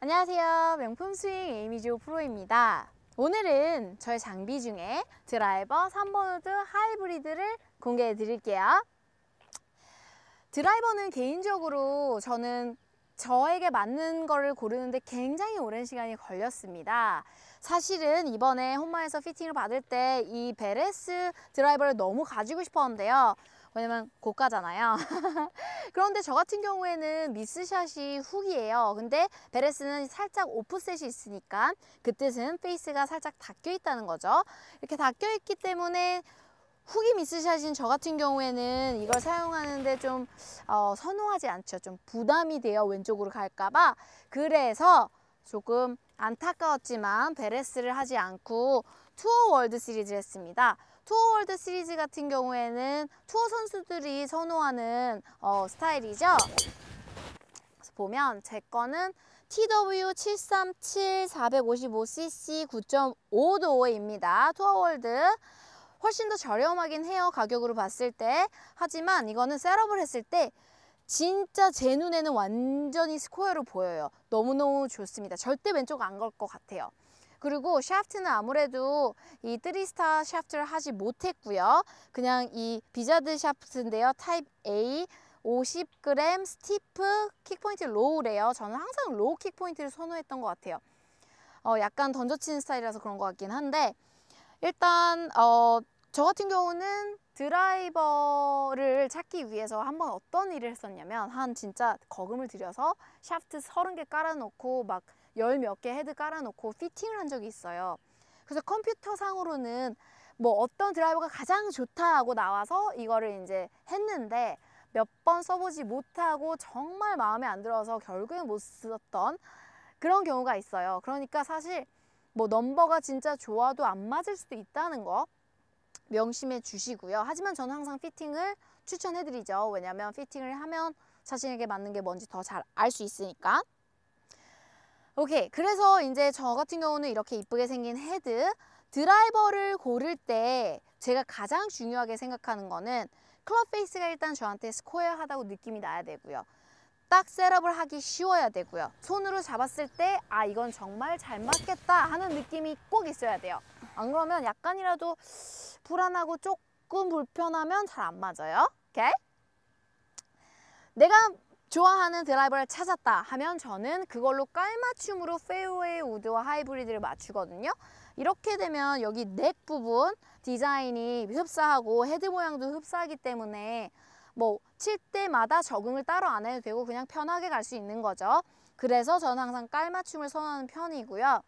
안녕하세요. 명품 스윙 에이미조 프로입니다. 오늘은 저의 장비 중에 드라이버 3번 우드 하이브리드를 공개해 드릴게요. 드라이버는 개인적으로 저는 저에게 맞는 거를 고르는데 굉장히 오랜 시간이 걸렸습니다. 사실은 이번에 홈마에서 피팅을 받을 때 이 베레스 드라이버를 너무 가지고 싶었는데요. 왜냐면 고가잖아요. 그런데 저 같은 경우에는 미스샷이 훅이에요. 근데 베레스는 살짝 오프셋이 있으니까 그 뜻은 페이스가 살짝 닫혀 있다는 거죠. 이렇게 닫혀 있기 때문에 훅이 미스샷인 저 같은 경우에는 이걸 사용하는데 좀 선호하지 않죠. 좀 부담이 돼요. 왼쪽으로 갈까봐. 그래서 조금 안타까웠지만 베레스를 하지 않고 투어 월드 시리즈를 했습니다. 투어 월드 시리즈 같은 경우에는 투어 선수들이 선호하는 스타일이죠. 그래서 보면 제 거는 TW737 455cc 9.5도입니다. 투어 월드. 훨씬 더 저렴하긴 해요. 가격으로 봤을 때. 하지만 이거는 셋업을 했을 때 진짜 제 눈에는 완전히 스퀘어로 보여요. 너무너무 좋습니다. 절대 왼쪽 안 걸 것 같아요. 그리고 샤프트는 아무래도 이 3스타 샤프트를 하지 못했고요. 그냥 이 비자드 샤프트인데요. 타입 A 50g 스티프 킥포인트 로우래요. 저는 항상 로우 킥포인트를 선호했던 것 같아요. 약간 던져치는 스타일이라서 그런 것 같긴 한데 일단 저 같은 경우는 드라이버를 찾기 위해서 한번 어떤 일을 했었냐면 진짜 거금을 들여서 샤프트 30개 깔아놓고 막 열 몇 개 헤드 깔아놓고 피팅을 한 적이 있어요. 그래서 컴퓨터 상으로는 뭐 어떤 드라이버가 가장 좋다 하고 나와서 이거를 이제 했는데 몇 번 써보지 못하고 정말 마음에 안 들어서 결국엔 못 썼던 그런 경우가 있어요. 그러니까 사실 뭐 넘버가 진짜 좋아도 안 맞을 수도 있다는 거 명심해 주시고요. 하지만 저는 항상 피팅을 추천해드리죠. 왜냐하면 피팅을 하면 자신에게 맞는 게 뭔지 더 잘 알 수 있으니까. 오케이. 그래서 이제 저 같은 경우는 이렇게 이쁘게 생긴 헤드 드라이버를 고를 때 제가 가장 중요하게 생각하는 거는 클럽 페이스가 일단 저한테 스퀘어하다고 느낌이 나야 되고요. 딱 셋업을 하기 쉬워야 되고요. 손으로 잡았을 때 이건 정말 잘 맞겠다 하는 느낌이 꼭 있어야 돼요. 안 그러면 약간이라도 불안하고 조금 불편하면 잘 안 맞아요. 오케이? 내가 좋아하는 드라이버를 찾았다 하면 저는 그걸로 깔맞춤으로 페어웨이 우드와 하이브리드를 맞추거든요. 이렇게 되면 여기 넥 부분 디자인이 흡사하고 헤드 모양도 흡사하기 때문에 뭐 칠 때마다 적응을 따로 안 해도 되고 그냥 편하게 갈 수 있는 거죠. 그래서 저는 항상 깔맞춤을 선호하는 편이고요.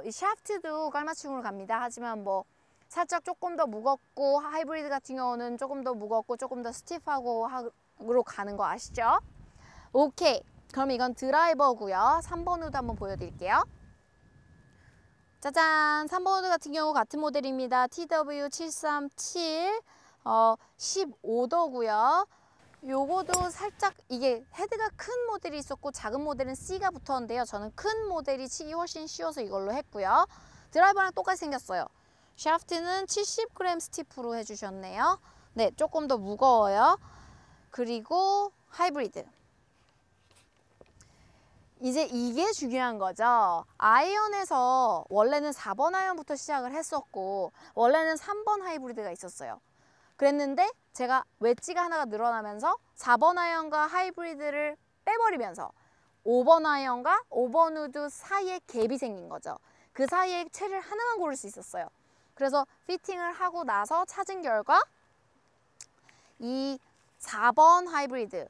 이 샤프트도 깔맞춤으로 갑니다. 하지만 뭐 살짝 조금 더 무겁고 하이브리드 같은 경우는 조금 더 무겁고 조금 더 스티프하고 으로 가는 거 아시죠? 오케이. 그럼 이건 드라이버고요. 3번 우드 한번 보여드릴게요. 짜잔! 3번 우드 같은 경우 같은 모델입니다. TW737 15도고요. 요거도 살짝 이게 헤드가 큰 모델이 있었고 작은 모델은 C가 붙었는데요. 저는 큰 모델이 치기 훨씬 쉬워서 이걸로 했고요. 드라이버랑 똑같이 생겼어요. 샤프트는 70g 스티프로 해주셨네요. 네, 조금 더 무거워요. 그리고 하이브리드. 이제 이게 중요한 거죠. 아이언에서 원래는 4번 아이언부터 시작을 했었고 원래는 3번 하이브리드가 있었어요. 그랬는데 제가 웨지가 하나가 늘어나면서 4번 아이언과 하이브리드를 빼버리면서 5번 아이언과 5번 우드 사이에 갭이 생긴 거죠. 그 사이에 채를 하나만 고를 수 있었어요. 그래서 피팅을 하고 나서 찾은 결과 이 4번 하이브리드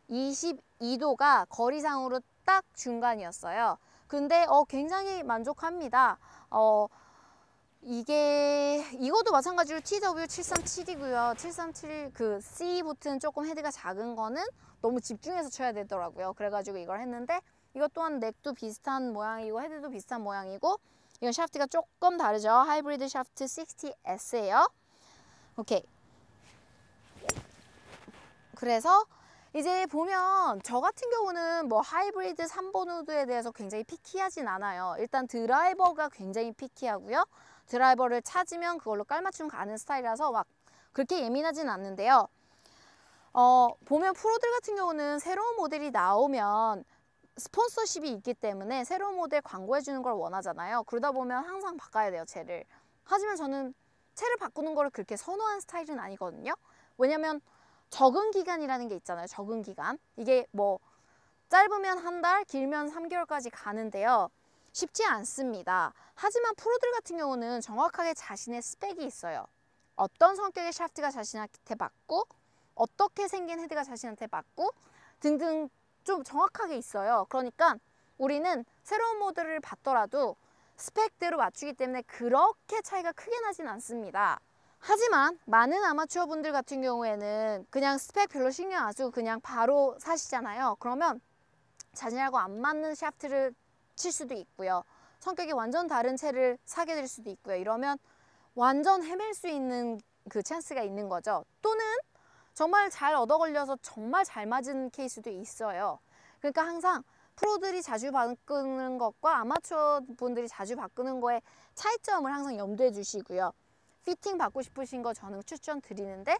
22도가 거리상으로 딱 중간이었어요. 근데 굉장히 만족합니다. 이것도 마찬가지로 TW737이고요. 737 그 C 붙은 조금 헤드가 작은 거는 너무 집중해서 쳐야 되더라고요. 그래가지고 이걸 했는데 이것 또한 넥도 비슷한 모양이고 헤드도 비슷한 모양이고 이건 샤프트가 조금 다르죠. 하이브리드 샤프트 60S예요. 오케이. 그래서 이제 보면 저 같은 경우는 뭐 하이브리드 3번 우드에 대해서 굉장히 피키하진 않아요. 일단 드라이버가 굉장히 피키하고요. 드라이버를 찾으면 그걸로 깔맞춤 가는 스타일이라서 막 그렇게 예민하진 않는데요. 보면 프로들 같은 경우는 새로운 모델이 나오면 스폰서십이 있기 때문에 새로운 모델 광고해 주는 걸 원하잖아요. 그러다 보면 항상 바꿔야 돼요, 채를. 하지만 저는 채를 바꾸는 거를 그렇게 선호하는 스타일은 아니거든요. 왜냐면 적응 기간이라는 게 있잖아요. 적응 기간. 이게 뭐 짧으면 한 달, 길면 3개월까지 가는데요. 쉽지 않습니다. 하지만 프로들 같은 경우는 정확하게 자신의 스펙이 있어요. 어떤 성격의 샤프트가 자신한테 맞고 어떻게 생긴 헤드가 자신한테 맞고 등등 좀 정확하게 있어요. 그러니까 우리는 새로운 모델을 받더라도 스펙대로 맞추기 때문에 그렇게 차이가 크게 나진 않습니다. 하지만 많은 아마추어 분들 같은 경우에는 그냥 스펙 별로 신경 안 쓰고 그냥 바로 사시잖아요. 그러면 자신하고 안 맞는 샤프트를 칠 수도 있고요. 성격이 완전 다른 채를 사게 될 수도 있고요. 이러면 완전 헤맬 수 있는 그 찬스가 있는 거죠. 또는 정말 잘 얻어 걸려서 정말 잘 맞은 케이스도 있어요. 그러니까 항상 프로들이 자주 바꾸는 것과 아마추어 분들이 자주 바꾸는 거에 차이점을 항상 염두에 두시고요. 피팅 받고 싶으신 거 저는 추천드리는데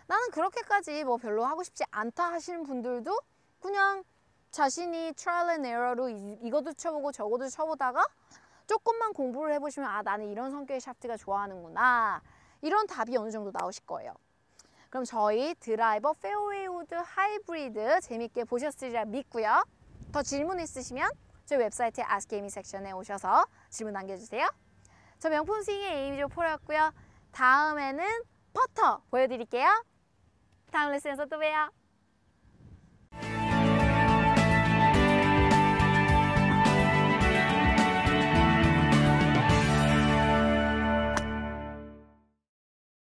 나는 그렇게까지 뭐 별로 하고 싶지 않다 하시는 분들도 그냥 자신이 트라이얼 앤 에러로 이것도 쳐보고 저것도 쳐보다가 조금만 공부를 해보시면 아 나는 이런 성격의 샤프트가 좋아하는구나 이런 답이 어느 정도 나오실 거예요. 그럼 저희 드라이버 페어웨이 우드 하이브리드 재밌게 보셨으리라 믿고요. 더 질문 있으시면 저희 웹사이트 Ask Amy 섹션에 오셔서 질문 남겨주세요. 저 명품 스윙의 에이미조 프로였고요. 다음에는 퍼터 보여드릴게요. 다음 레슨에서 또 봬요.